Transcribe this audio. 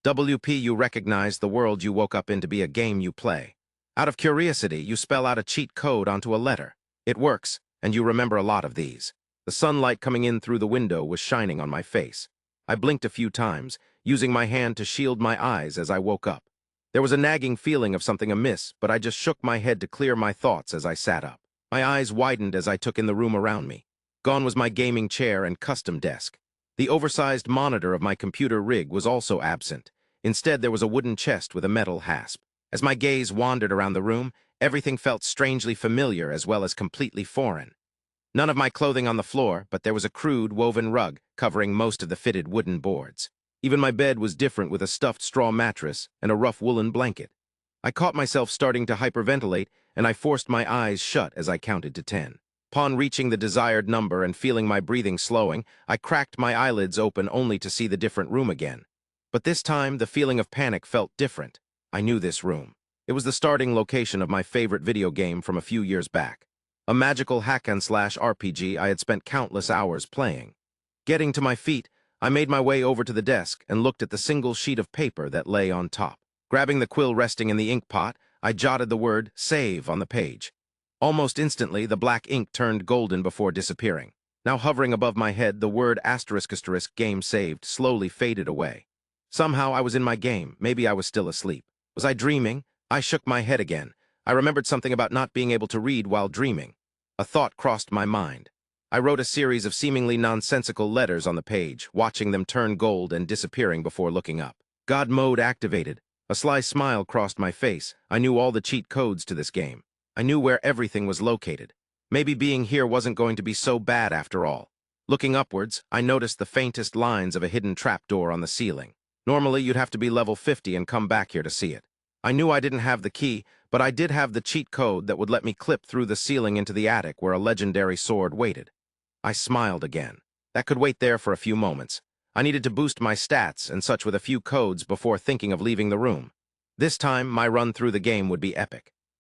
WP, you recognize the world you woke up in to be a game you play. Out of curiosity, you spell out a cheat code onto a letter. It works, and you remember a lot of these. The sunlight coming in through the window was shining on my face. I blinked a few times, using my hand to shield my eyes as I woke up. There was a nagging feeling of something amiss, but I just shook my head to clear my thoughts as I sat up. My eyes widened as I took in the room around me. Gone was my gaming chair and custom desk. The oversized monitor of my computer rig was also absent. Instead, there was a wooden chest with a metal hasp. As my gaze wandered around the room, everything felt strangely familiar as well as completely foreign. None of my clothing on the floor, but there was a crude woven rug covering most of the fitted wooden boards. Even my bed was different, with a stuffed straw mattress and a rough woolen blanket. I caught myself starting to hyperventilate, and I forced my eyes shut as I counted to 10. Upon reaching the desired number and feeling my breathing slowing, I cracked my eyelids open only to see the different room again. But this time, the feeling of panic felt different. I knew this room. It was the starting location of my favorite video game from a few years back. A magical hack-and-slash RPG I had spent countless hours playing. Getting to my feet, I made my way over to the desk and looked at the single sheet of paper that lay on top. Grabbing the quill resting in the ink pot, I jotted the word "save" on the page. Almost instantly, the black ink turned golden before disappearing. Now hovering above my head, the word *** game saved slowly faded away. Somehow I was in my game. Maybe I was still asleep. Was I dreaming? I shook my head again. I remembered something about not being able to read while dreaming. A thought crossed my mind. I wrote a series of seemingly nonsensical letters on the page, watching them turn gold and disappearing before looking up. God mode activated. A sly smile crossed my face. I knew all the cheat codes to this game. I knew where everything was located. Maybe being here wasn't going to be so bad after all. Looking upwards, I noticed the faintest lines of a hidden trapdoor on the ceiling. Normally, you'd have to be level 50 and come back here to see it. I knew I didn't have the key, but I did have the cheat code that would let me clip through the ceiling into the attic where a legendary sword waited. I smiled again. That could wait there for a few moments. I needed to boost my stats and such with a few codes before thinking of leaving the room. This time, my run through the game would be epic.